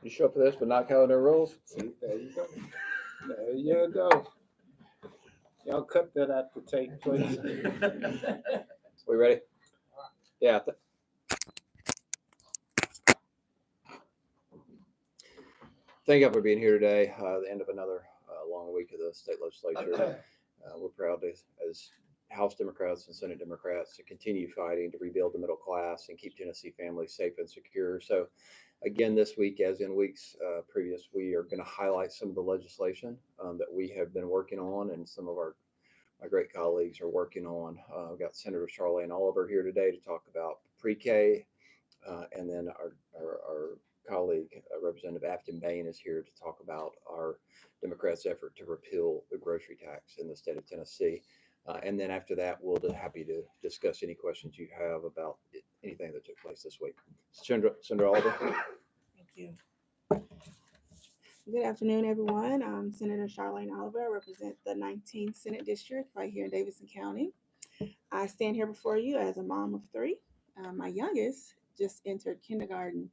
You show up for this, but not calendar rules. See, there you go. There you go. Y'all cut that out the tape, please. We ready? Yeah. Thank you for being here today. The end of another long week of the state legislature. We're proud to, as House Democrats and Senate Democrats, to continue fighting to rebuild the middle class and keep Tennessee families safe and secure. So, again, this week, as in weeks previous, we are going to highlight some of the legislation that we have been working on, and some of my great colleagues are working on. We've got Senator Charlene Oliver here today to talk about pre-K, and then our colleague, Representative Afton Bain, is here to talk about our Democrats' effort to repeal the grocery tax in the state of Tennessee. And then after that, we'll be happy to discuss any questions you have about anything that took place this week. Senator Oliver. Thank you. Good afternoon, everyone. I'm Senator Charlene Oliver. I represent the 19th Senate District right here in Davidson County. I stand here before you as a mom of three. My youngest just entered kindergarten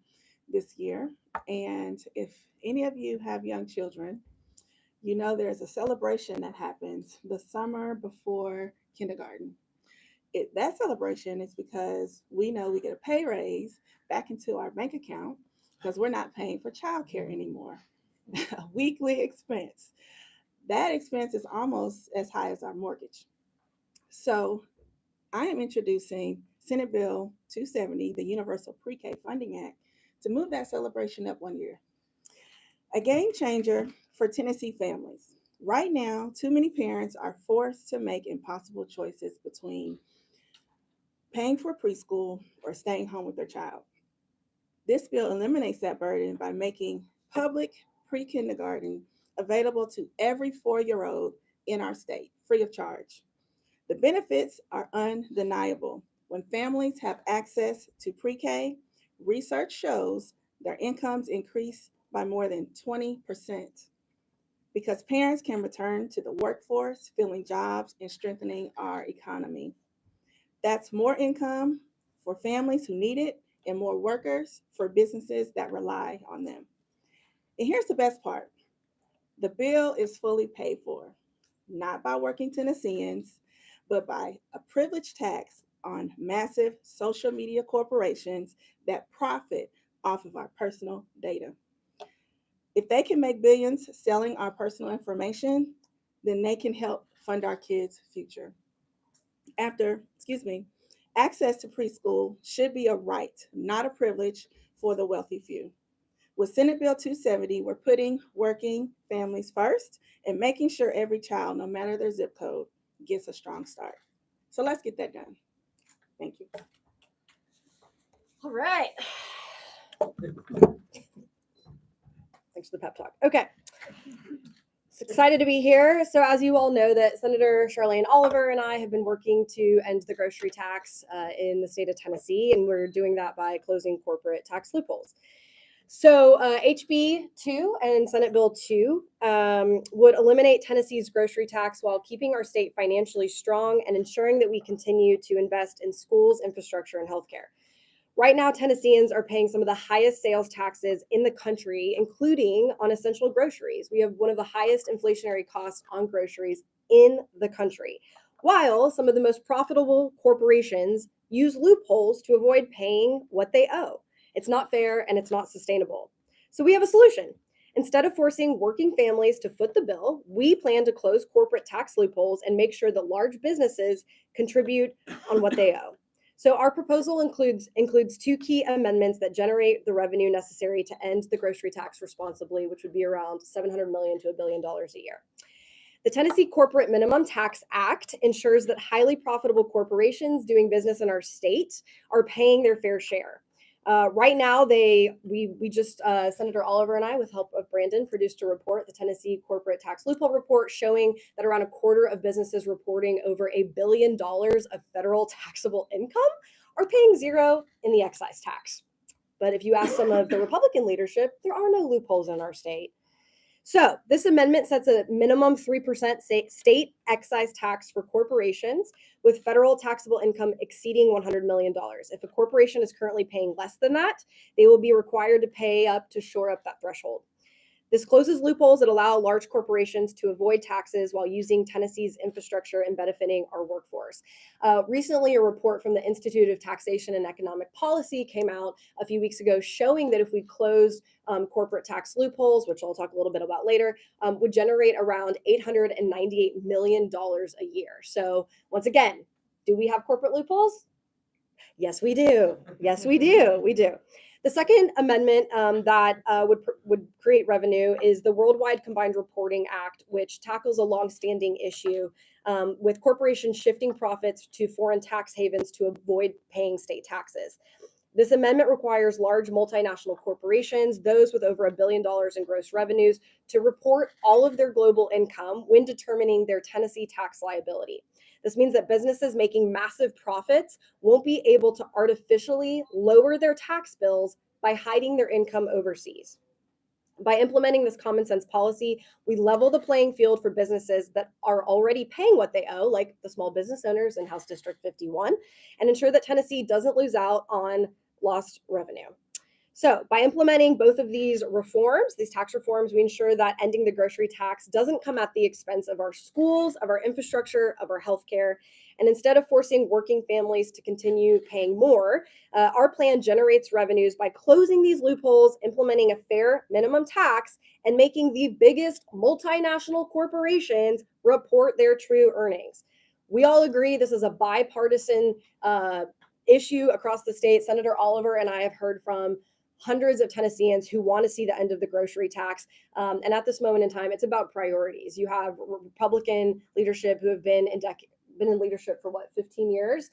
this year. And if any of you have young children, you know there's a celebration that happens the summer before kindergarten. That celebration is because we know we get a pay raise back into our bank account because we're not paying for childcare anymore. A weekly expense. That expense is almost as high as our mortgage. So I am introducing Senate Bill 270, the Universal Pre-K Funding Act, to move that celebration up 1 year. A game changer for Tennessee families. Right now, too many parents are forced to make impossible choices between paying for preschool or staying home with their child. This bill eliminates that burden by making public pre-kindergarten available to every 4-year-old in our state, free of charge. The benefits are undeniable. When families have access to pre-K, research shows their incomes increase by more than 20% because parents can return to the workforce, filling jobs and strengthening our economy. That's more income for families who need it and more workers for businesses that rely on them. And here's the best part: the bill is fully paid for, not by working Tennesseans, but by a privilege tax on massive social media corporations that profit off of our personal data. If they can make billions selling our personal information, then they can help fund our kids' future. Access to preschool should be a right, not a privilege for the wealthy few. With Senate Bill 270, we're putting working families first and making sure every child, no matter their zip code, gets a strong start. So let's get that done. Thank you. All right. Thanks for the pep talk. Okay. Excited to be here. So as you all know, that Senator Charlene Oliver and I have been working to end the grocery tax in the state of Tennessee, and we're doing that by closing corporate tax loopholes. So HB 2 and Senate Bill 2 would eliminate Tennessee's grocery tax while keeping our state financially strong and ensuring that we continue to invest in schools, infrastructure, and healthcare. Right now, Tennesseans are paying some of the highest sales taxes in the country, including on essential groceries. We have one of the highest inflationary costs on groceries in the country, while some of the most profitable corporations use loopholes to avoid paying what they owe. It's not fair and it's not sustainable. So we have a solution. Instead of forcing working families to foot the bill, we plan to close corporate tax loopholes and make sure that large businesses contribute on what they owe. So our proposal includes 2 key amendments that generate the revenue necessary to end the grocery tax responsibly, which would be around $700 million to $1 billion a year. The Tennessee Corporate Minimum Tax Act ensures that highly profitable corporations doing business in our state are paying their fair share. Right now, Senator Oliver and I, with help of Brandon, produced a report, the Tennessee Corporate Tax Loophole Report, showing that around a quarter of businesses reporting over $1 billion of federal taxable income are paying zero in the excise tax. But if you ask some of the Republican leadership, there are no loopholes in our state. So this amendment sets a minimum 3% state excise tax for corporations with federal taxable income exceeding $100 million. If a corporation is currently paying less than that, they will be required to pay up to shore up that threshold. This closes loopholes that allow large corporations to avoid taxes while using Tennessee's infrastructure and benefiting our workforce. Recently, a report from the Institute of Taxation and Economic Policy came out a few weeks ago showing that if we closed corporate tax loopholes, which I'll talk a little bit about later, would generate around $898 million a year. So once again, do we have corporate loopholes? Yes, we do. Yes, we do. We do. The second amendment that would create revenue is the Worldwide Combined Reporting Act, which tackles a longstanding issue with corporations shifting profits to foreign tax havens to avoid paying state taxes. This amendment requires large multinational corporations, those with over $1 billion in gross revenues, to report all of their global income when determining their Tennessee tax liability. This means that businesses making massive profits won't be able to artificially lower their tax bills by hiding their income overseas. By implementing this common sense policy, we level the playing field for businesses that are already paying what they owe, like the small business owners in House District 51, and ensure that Tennessee doesn't lose out on lost revenue. So by implementing both of these reforms, these tax reforms, we ensure that ending the grocery tax doesn't come at the expense of our schools, of our infrastructure, of our healthcare. And instead of forcing working families to continue paying more, our plan generates revenues by closing these loopholes, implementing a fair minimum tax, and making the biggest multinational corporations report their true earnings. We all agree this is a bipartisan issue across the state. Senator Oliver and I have heard from hundreds of Tennesseans who want to see the end of the grocery tax. And at this moment in time, it's about priorities. You have Republican leadership who have been in leadership for 15 years.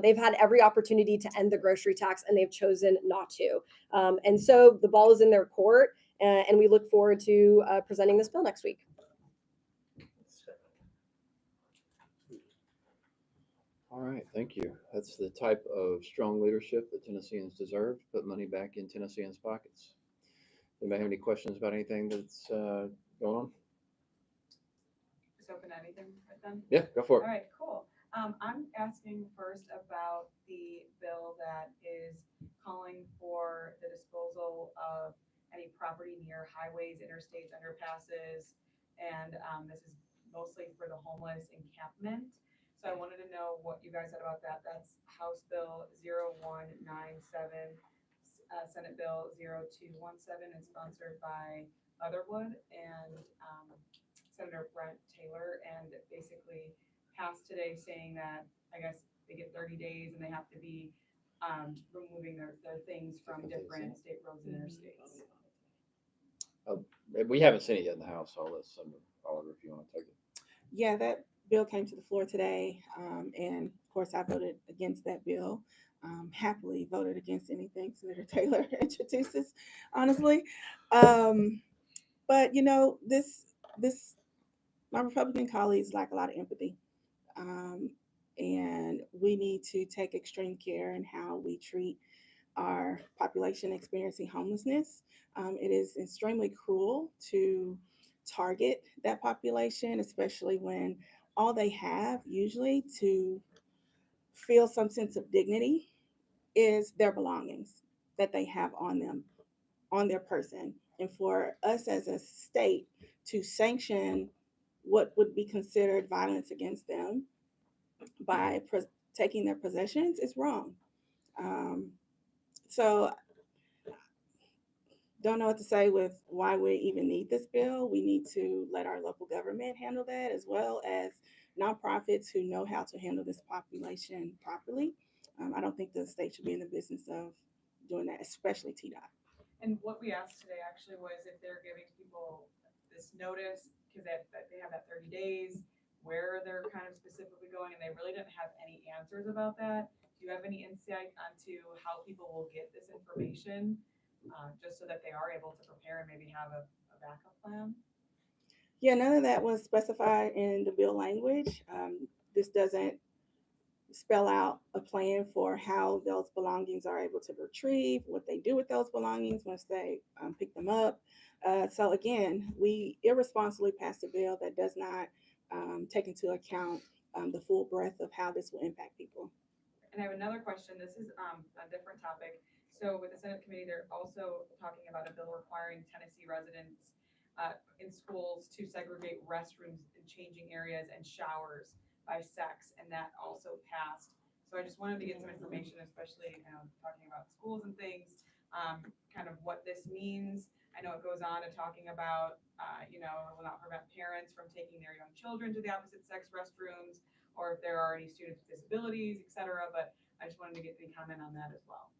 They've had every opportunity to end the grocery tax and they've chosen not to. And so the ball is in their court, and we look forward to presenting this bill next week. All right, thank you. That's the type of strong leadership that Tennesseans deserve, put money back in Tennesseans' pockets. Anybody have any questions about anything that's going on? Just open anything right then? Yeah, go for All it. right, cool. I'm asking first about the bill that is calling for the disposal of any property near highways, interstates, underpasses, and this is mostly for the homeless encampment. So I wanted to know what you guys said about that. That's House Bill 0197, Senate Bill 0217, and sponsored by Leatherwood and Senator Brent Taylor, and basically passed today saying that I guess they get 30 days and they have to be removing their things from different state roads and interstates. We haven't seen it yet in the House, so I'll let Senator Oliver if you want to take it. Yeah, that bill came to the floor today, and of course I voted against that bill. Happily voted against anything Senator Taylor introduces, honestly. But you know, this my Republican colleagues lack a lot of empathy, and we need to take extreme care in how we treat our population experiencing homelessness. It is extremely cruel to target that population, especially when all they have usually to feel some sense of dignity is their belongings that they have on them, on their person. And for us as a state to sanction what would be considered violence against them by taking their possessions is wrong. So don't know what to say with why we even need this bill. We need to let our local government handle that, as well as nonprofits who know how to handle this population properly. I don't think the state should be in the business of doing that, especially TDOT. And what we asked today actually was if they're giving people this notice, because they have that 30 days, where they're kind of specifically going, and they really didn't have any answers about that. Do you have any insight onto how people will get this information, just so that they are able to prepare and maybe have a backup plan? Yeah, none of that was specified in the bill language. This doesn't spell out a plan for how those belongings are able to be retrieved, what they do with those belongings once they pick them up. So again, we irresponsibly passed a bill that does not take into account the full breadth of how this will impact people. And I have another question. This is a different topic. So with the Senate committee, they're also talking about a bill requiring Tennessee residents in schools to segregate restrooms and changing areas and showers by sex, and that also passed. So I just wanted to get some information, especially talking about schools and things, kind of what this means. I know it goes on to talking about, it will not prevent parents from taking their young children to the opposite sex restrooms, or if there are any students with disabilities, et cetera. But I just wanted to get the comment on that as well.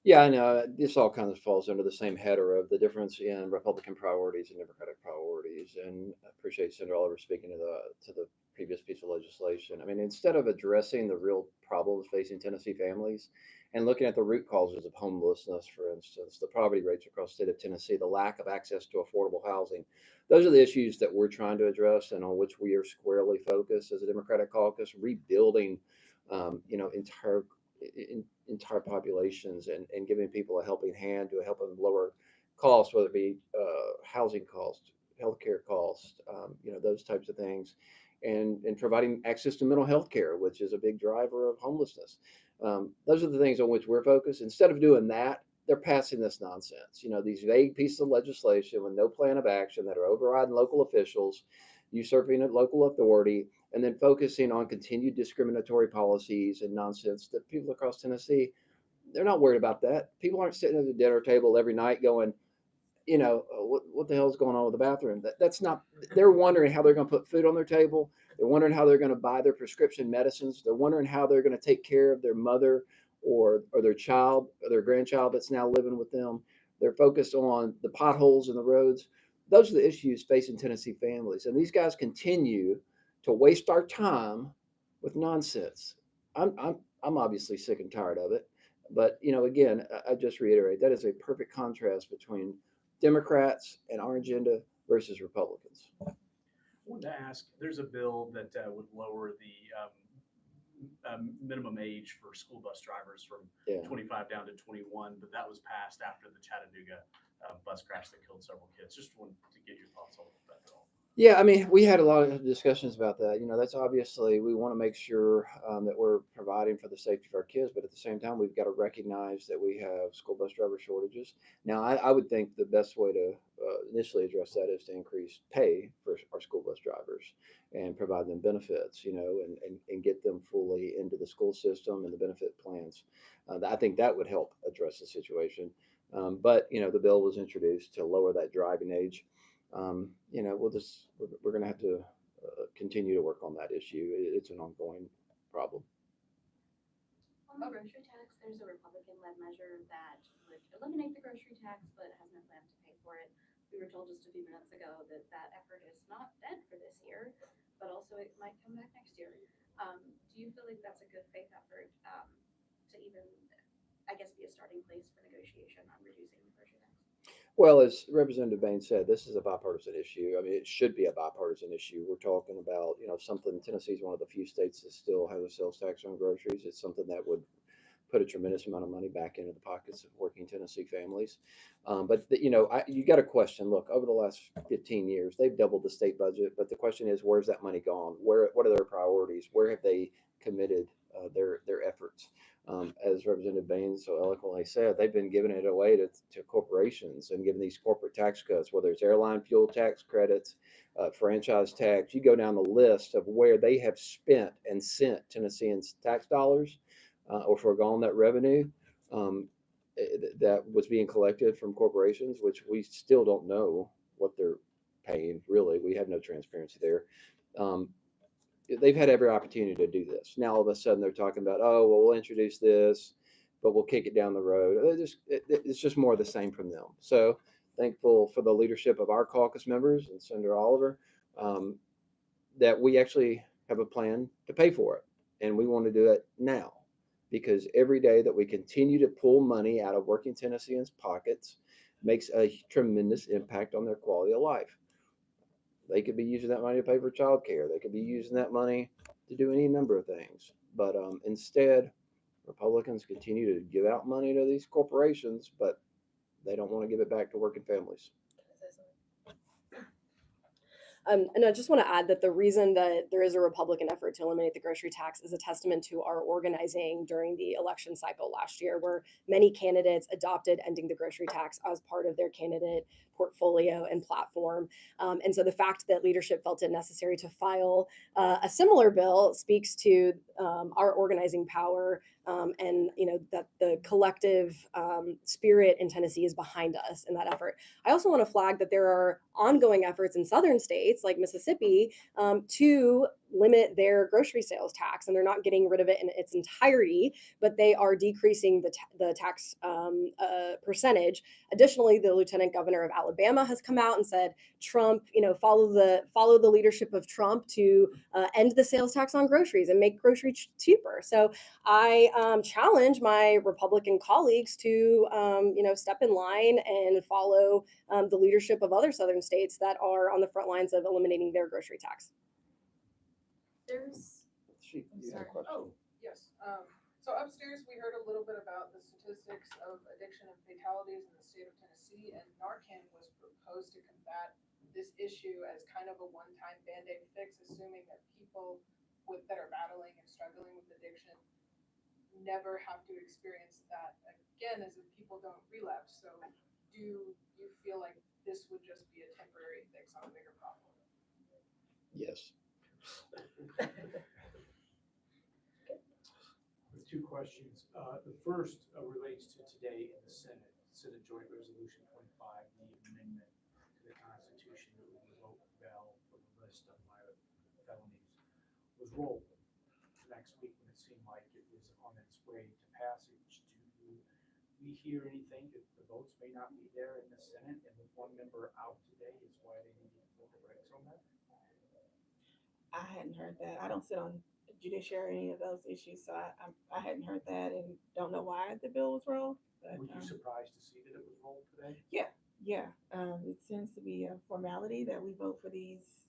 Yeah, I know. This all kind of falls under the same header of the difference in Republican priorities and Democratic priorities. And I appreciate Senator Oliver speaking to the previous piece of legislation. I mean, instead of addressing the real problems facing Tennessee families and looking at the root causes of homelessness, for instance, the poverty rates across the state of Tennessee, the lack of access to affordable housing, those are the issues that we're trying to address and on which we are squarely focused as a Democratic caucus, rebuilding, entire entire populations and giving people a helping hand to help them lower costs, whether it be housing costs, healthcare costs, those types of things, and providing access to mental health care, which is a big driver of homelessness. Those are the things on which we're focused. Instead of doing that, they're passing this nonsense. These vague pieces of legislation with no plan of action that are overriding local officials, usurping local authority, and then focusing on continued discriminatory policies and nonsense that people across Tennessee, they're not worried about that. People aren't sitting at the dinner table every night going, what the hell's going on with the bathroom? That's not, they're wondering how they're going to put food on their table. They're wondering how they're going to buy their prescription medicines. They're wondering how they're going to take care of their mother or their child or their grandchild that's now living with them. They're focused on the potholes in the roads. Those are the issues facing Tennessee families. And these guys continue to waste our time with nonsense. I'm obviously sick and tired of it. But again, I just reiterate that is a perfect contrast between Democrats and our agenda versus Republicans. I wanted to ask, there's a bill that would lower the minimum age for school bus drivers from 25 down to 21, but that was passed after the Chattanooga bus crash that killed several kids. Just wanted to get your thoughts on that at all. Yeah, I mean, we had a lot of discussions about that. That's obviously, we want to make sure that we're providing for the safety of our kids, but at the same time, we've got to recognize that we have school bus driver shortages. Now, I would think the best way to initially address that is to increase pay for our school bus drivers and provide them benefits, and get them fully into the school system and the benefit plans. I think that would help address the situation. But the bill was introduced to lower that driving age. We're going to have to continue to work on that issue. It's an ongoing problem. On the grocery tax, there's a Republican-led measure that would eliminate the grocery tax, but has no plan to pay for it. We were told just a few minutes ago that that effort is not dead for this year, but also it might come back next year. Do you feel like that's a good faith effort to even, I guess, be a starting place for negotiation on reducing the grocery tax? Well, as Representative Bain said, this is a bipartisan issue. I mean, it should be a bipartisan issue. We're talking about, something, Tennessee is one of the few states that still has a sales tax on groceries. It's something that would put a tremendous amount of money back into the pockets of working Tennessee families. You got to question, look, over the last 15 years, they've doubled the state budget, but the question is, where's that money gone? What are their priorities? Where have they committed their efforts? As Representative Bain so eloquently said, they've been giving it away to corporations and giving these corporate tax cuts, whether it's airline fuel tax credits, franchise tax. You go down the list of where they have spent and sent Tennesseans tax dollars or foregone that revenue that was being collected from corporations, which we still don't know what they're paying. Really, we have no transparency there. They've had every opportunity to do this. Now all of a sudden they're talking about, oh, well, we'll introduce this, but we'll kick it down the road. It's just more of the same from them. So thankful for the leadership of our caucus members and Senator Oliver that we actually have a plan to pay for it. And we want to do it now because every day that we continue to pull money out of working Tennesseans' pockets makes a tremendous impact on their quality of life. They could be using that money to pay for childcare. They could be using that money to do any number of things. But instead, Republicans continue to give out money to these corporations, but they don't want to give it back to working families. And I just want to add that the reason that there is a Republican effort to eliminate the grocery tax is a testament to our organizing during the election cycle last year, where many candidates adopted ending the grocery tax as part of their candidate portfolio and platform. And so the fact that leadership felt it necessary to file a similar bill speaks to our organizing power, and that the collective spirit in Tennessee is behind us in that effort. I also want to flag that there are ongoing efforts in southern states like Mississippi to limit their grocery sales tax, and they're not getting rid of it in its entirety, but they are decreasing the tax percentage. Additionally, the lieutenant governor of Alabama has come out and said, Trump, follow the leadership of Trump to end the sales tax on groceries and make groceries cheaper. So I challenge my Republican colleagues to step in line and follow the leadership of other southern states that are on the front lines of eliminating their grocery tax. There's, She, I'm you had a sorry. question? Oh, yes. So upstairs, we heard a little bit about the statistics of addiction and fatalities in the state of Tennessee, and Narcan was proposed to combat this issue as kind of a one-time Band-Aid fix, assuming that people that are battling and struggling with addiction never have to experience that again, as if people don't relapse. So do you feel like this would just be a temporary fix on a bigger problem? Yes. Two questions. The first relates to today in the Senate Joint Resolution 25, the amendment to the Constitution that would revoke Bell from the list of violent felonies, was rolled next week when it seemed like it was on its way to passage. Do we hear anything that the votes may not be there in the Senate, and with one member out today is why they need to put the brakes on that? I hadn't heard that. I don't sit on judiciary or any of those issues, so I hadn't heard that and don't know why the bill was rolled. But, Were you surprised to see that it was rolled today? yeah. It seems to be a formality that we vote for these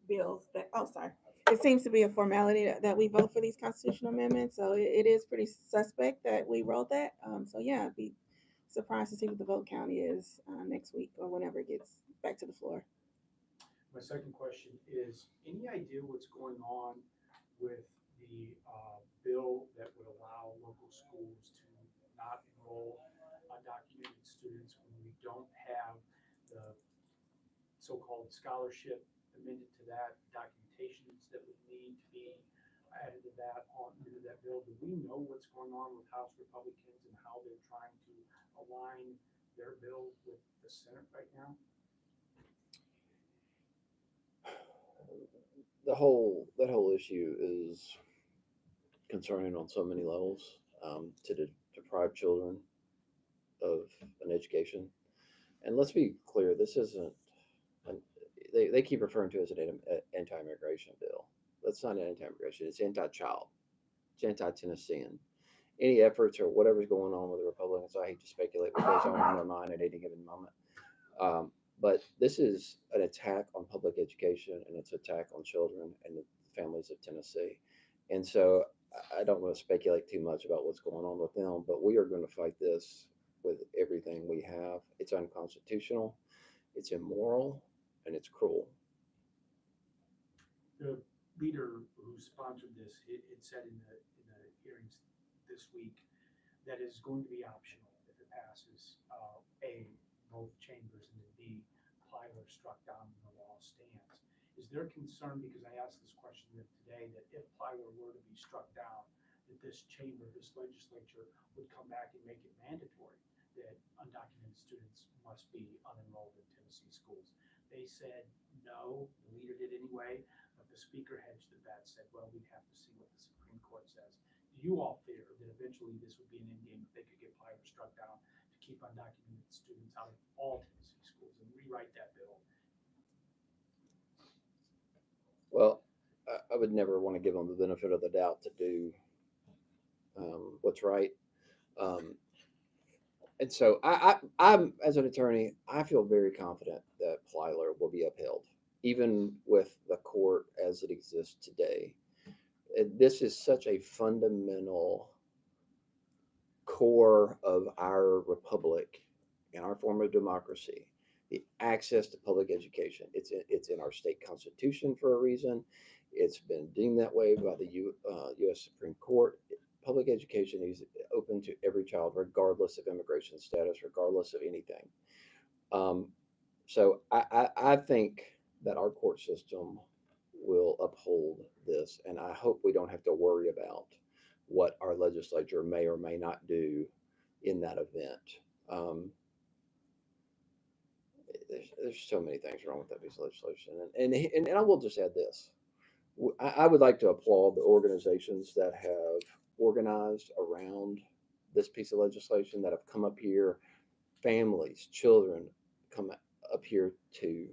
bills that, oh, sorry. It seems to be a formality that we vote for these constitutional amendments. So it is pretty suspect that we wrote that. So yeah, I'd be surprised to see what the vote count is next week or whenever it gets back to the floor. My second question is, any idea what's going on with the bill that would allow local schools to not enroll undocumented students when we don't have the so-called scholarship amended to that, documentations that would need to be added to that, into that bill? Do we know what's going on with House Republicans and how they're trying to align their bill with the Senate right now? That whole issue is concerning on so many levels. To deprive children of an education, and let's be clear, this isn't. They keep referring to it as an anti-immigration bill. That's not an anti-immigration. It's anti-child. It's anti-Tennessean. Any efforts or whatever's going on with the Republicans, I hate to speculate what goes on in their mind at any given moment. But this is an attack on public education, and it's an attack on children and the families of Tennessee. And so I don't want to speculate too much about what's going on with them, but we are going to fight this with everything we have. It's unconstitutional, it's immoral, and it's cruel. The leader who sponsored this, it said in the hearings this week that is going to be optional if it passes. A, both chambers, and then B, Plyler struck down and the law stands. Is there concern, because I asked this question today, that if Plyler were to be struck down, that this chamber, this legislature would come back and make it mandatory that undocumented students must be unenrolled in Tennessee schools? They said no, the leader did anyway, but the speaker hedged the bet, said, well, we'd have to see what the Supreme Court says. Do you all fear that eventually this would be an endgame if they could get Plyler struck down to keep undocumented students out of all Tennessee schools and rewrite that bill? Well, I would never want to give them the benefit of the doubt to do what's right. And so I'm, as an attorney, I feel very confident that Plyler will be upheld. even with the court as it exists today. This is such a fundamental core of our republic and our form of democracy. The access to public education. It's in our state constitution for a reason. It's been deemed that way by the U.S. Supreme Court. Public education is open to every child, regardless of immigration status, regardless of anything. So I think that our court system will uphold this, and I hope we don't have to worry about what our legislature may or may not do in that event. There's so many things wrong with that piece of legislation, and I will just add this: I would like to applaud the organizations that have organized around this piece of legislation, that have come up here, families, children come up here to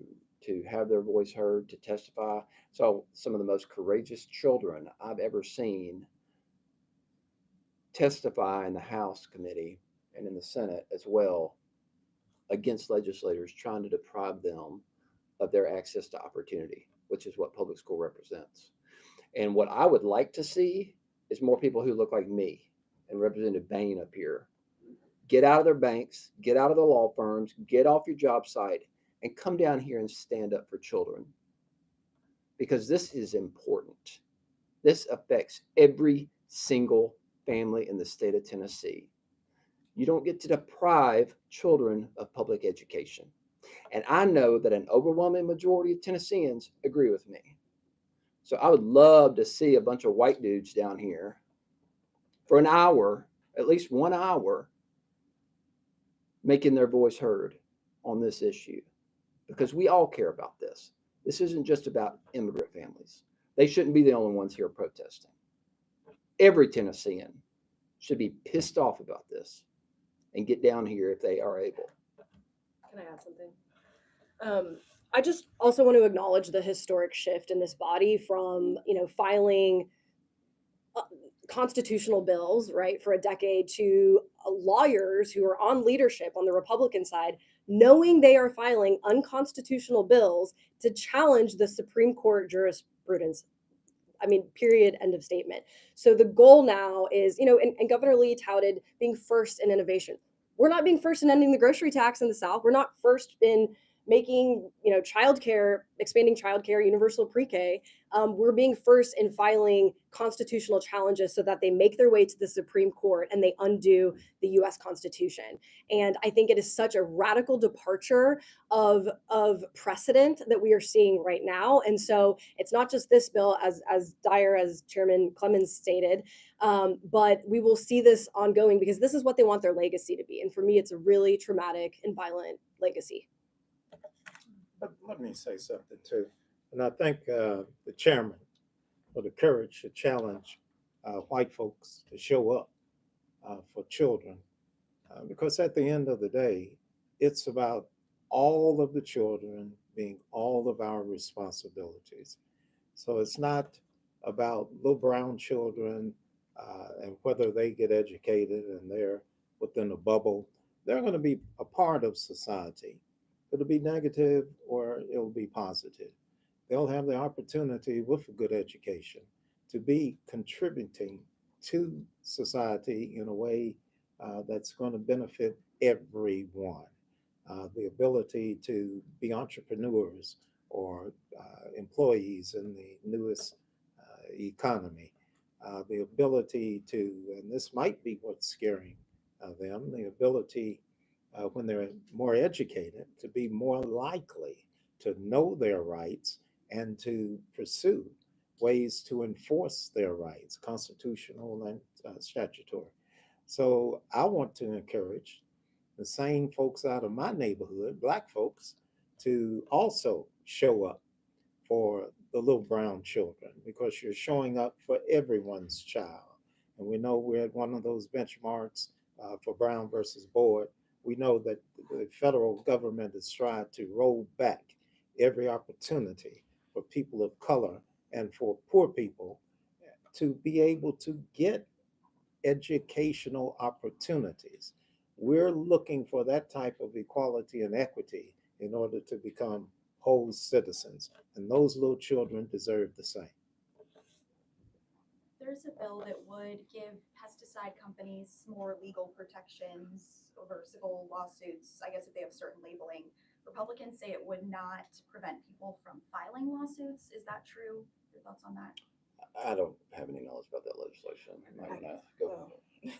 have their voice heard, to testify. So some of the most courageous children I've ever seen testify in the House committee and in the Senate as well against legislators trying to deprive them of their access to opportunity, which is what public school represents. And what I would like to see is more people who look like me and Representative Bain up here. Get out of their banks, get out of the law firms, get off your job site, and come down here and stand up for children. Because this is important. This affects every single family in the state of Tennessee. You don't get to deprive children of public education. And I know that an overwhelming majority of Tennesseans agree with me. So I would love to see a bunch of white dudes down here for an hour, at least 1 hour, making their voice heard on this issue, because we all care about this. This isn't just about immigrant families. They shouldn't be the only ones here protesting. Every Tennessean should be pissed off about this and get down here if they are able. Can I add something? I just also want to acknowledge the historic shift in this body from, filing constitutional bills, right, for a decade, to lawyers who are on leadership on the Republican side, knowing they are filing unconstitutional bills to challenge the Supreme Court jurisprudence. I mean, period, end of statement. So the goal now is, and Governor Lee touted being first in innovation. We're not being first in ending the grocery tax in the South. We're not first in making, childcare, expanding childcare, universal pre-K. We're being first in filing constitutional challenges so that they make their way to the Supreme Court and they undo the U.S. Constitution. And I think it is such a radical departure of precedent that we are seeing right now. And so it's not just this bill, as dire as Chairman Clemens stated, but we will see this ongoing, because this is what they want their legacy to be. And for me, it's a really traumatic and violent legacy. But let me say something too. And I thank the chairman for the courage to challenge white folks to show up for children. Because at the end of the day, it's about all of the children being all of our responsibilities. So it's not about little brown children and whether they get educated and they're within a bubble. They're going to be a part of society. It'll be negative or it'll be positive. They'll have the opportunity with a good education to be contributing to society in a way that's going to benefit everyone. The ability to be entrepreneurs or employees in the newest economy. The ability to, and this might be what's scaring them, the ability when they're more educated, to be more likely to know their rights and to pursue ways to enforce their rights, constitutional and statutory. So I want to encourage the same folks out of my neighborhood, Black folks, to also show up for the little brown children, because you're showing up for everyone's child. And we know we're at one of those benchmarks for Brown versus Board. We know that the federal government has tried to roll back every opportunity for people of color and for poor people to be able to get educational opportunities. We're looking for that type of equality and equity in order to become whole citizens, and those little children deserve the same. There's a bill that would give pesticide companies more legal protections over civil lawsuits, I guess if they have certain labeling. Republicans say it would not prevent people from filing lawsuits. Is that true? Your thoughts on that? I don't have any knowledge about that legislation. I'm not gonna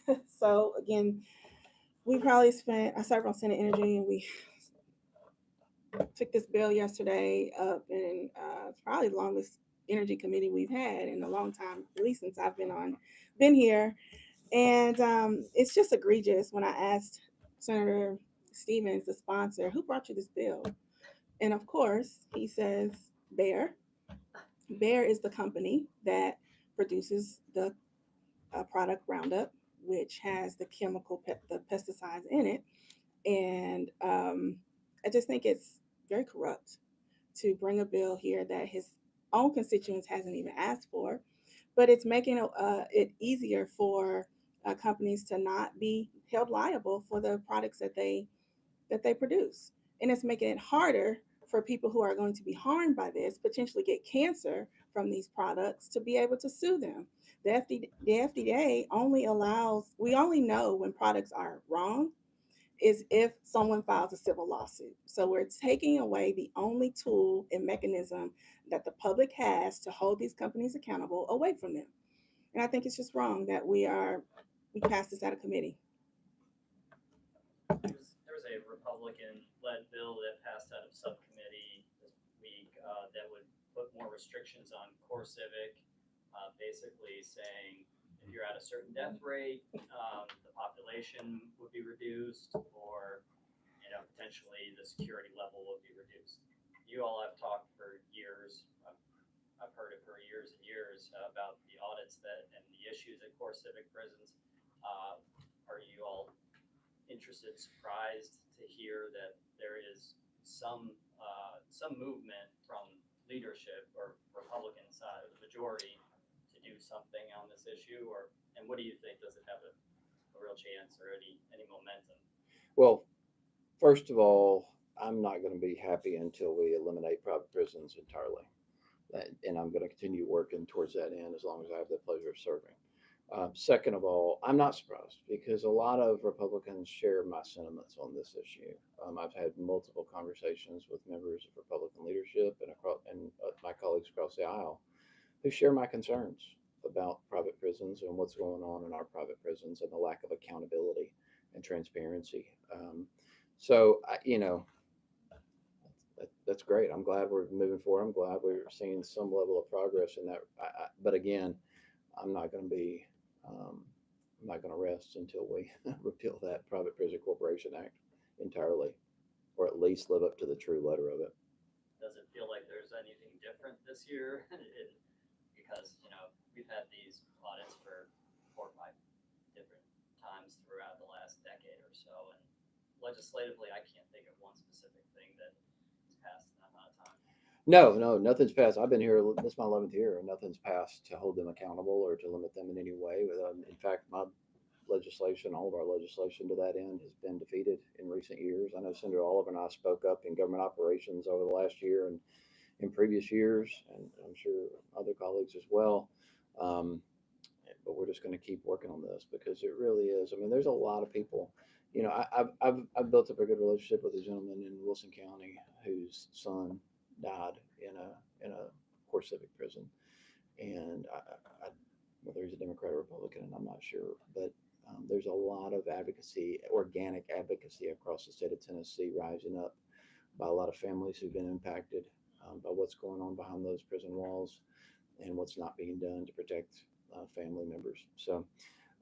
go. So again, we probably spent, I served on Senate Energy, and we took this bill yesterday up, and it's probably the longest energy committee we've had in a long time, at least since I've been here. And it's just egregious. When I asked Senator Stevens, the sponsor, who brought you this bill? And of course, he says Bayer. Bayer is the company that produces the product Roundup, which has the the pesticides in it. And I just think it's very corrupt to bring a bill here that his own constituents hasn't even asked for, but it's making it easier for companies to not be held liable for the products that they produce, and it's making it harder for people who are going to be harmed by this, potentially get cancer from these products, to be able to sue them. The FDA only allows, we only know when products are wrong is if someone files a civil lawsuit. So we're taking away the only tool and mechanism that the public has to hold these companies accountable away from them. And I think it's just wrong that we passed this out of committee. There was a Republican-led bill that passed out of subcommittee this week that would put more restrictions on CoreCivic, basically saying if you're at a certain death rate, the population would be reduced, or potentially the security level would be reduced. You all have talked for years. I've heard it for years and years about the audits and the issues at CoreCivic prisons. Are you all interested, surprised to hear that there is some movement from leadership or Republican side of the majority to do something on this issue, and what do you think? Does it have a real chance or any momentum? Well, first of all, I'm not going to be happy until we eliminate private prisons entirely. And I'm going to continue working towards that end as long as I have the pleasure of serving. Second of all, I'm not surprised because a lot of Republicans share my sentiments on this issue. I've had multiple conversations with members of Republican leadership and my colleagues across the aisle who share my concerns about private prisons and what's going on in our private prisons and the lack of accountability and transparency. That's great. I'm glad we're moving forward. I'm glad we're seeing some level of progress in that. But again, I'm not going to rest until we repeal that Private Prison Corporation Act entirely, or at least live up to the true letter of it. Does it feel like there's anything different this year? Because we've had these audits for 4 or 5 different times throughout the last decade or so, and legislatively, I can't think of one specific thing that has passed in that amount of time. No, nothing's passed. I've been here. This is my 11th year, and nothing's passed to hold them accountable or to limit them in any way. In fact, my legislation, all of our legislation to that end, has been defeated in recent years. I know Senator Oliver and I spoke up in government operations over the last year and in previous years, and I'm sure other colleagues as well. But we're just going to keep working on this because it really is. I mean, there's a lot of people. I've built up a good relationship with a gentleman in Wilson County whose son died in a CoreCivic prison, and whether he's a Democrat or Republican, and I'm not sure, but there's a lot of advocacy, organic advocacy across the state of Tennessee rising up by a lot of families who've been impacted by what's going on behind those prison walls and what's not being done to protect family members. So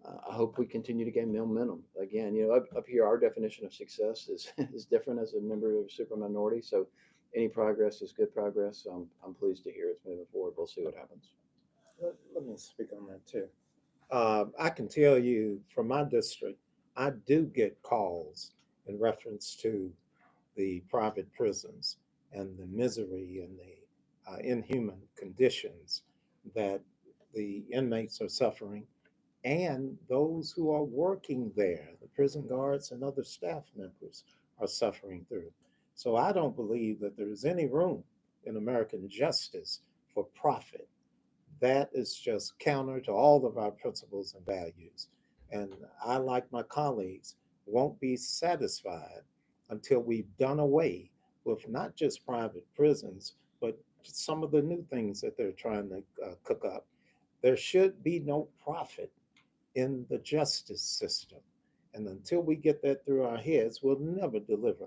I hope we continue to gain momentum. Again, up here, our definition of success is different as a member of a super minority. So any progress is good progress. I'm pleased to hear it's moving forward. We'll see what happens. Let me speak on that too. I can tell you from my district, I do get calls in reference to the private prisons and the misery and the inhuman conditions that the inmates are suffering, and those who are working there, the prison guards and other staff members, are suffering through. So I don't believe that there's any room in American justice for profit. That is just counter to all of our principles and values. And I, like my colleagues, won't be satisfied until we've done away with not just private prisons, but some of the new things that they're trying to cook up. There should be no profit in the justice system. And until we get that through our heads, we'll never deliver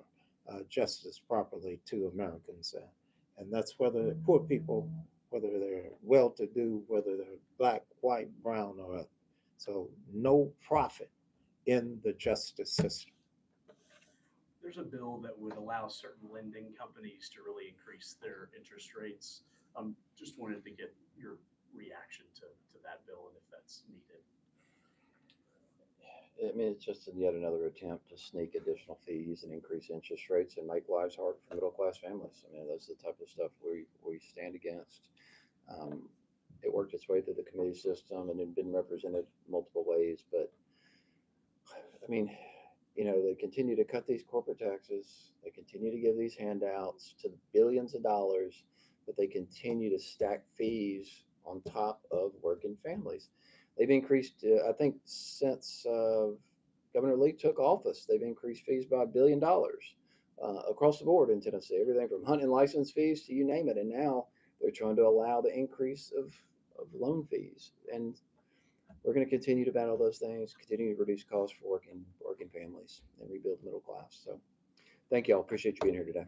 justice properly to Americans. And that's whether poor people, whether they're well to do, whether they're black, white, brown, or other. So, no profit in the justice system. There's a bill that would allow certain lending companies to really increase their interest rates. Just wanted to get your reaction to that bill and if that's needed. I mean, it's just yet another attempt to sneak additional fees and increase interest rates and make lives hard for middle-class families. I mean, that's the type of stuff we stand against. It worked its way through the committee system and had been represented multiple ways, but I mean, you know, they continue to cut these corporate taxes. They continue to give these handouts to billions of dollars, but they continue to stack fees on top of working families. They've increased, I think, since Governor Lee took office, they've increased fees by $1 billion across the board in Tennessee, everything from hunting license fees to you name it. And now they're trying to allow the increase of loan fees. And we're going to continue to battle those things, continue to reduce costs for working families and rebuild the middle class. So thank you all. Appreciate you being here today.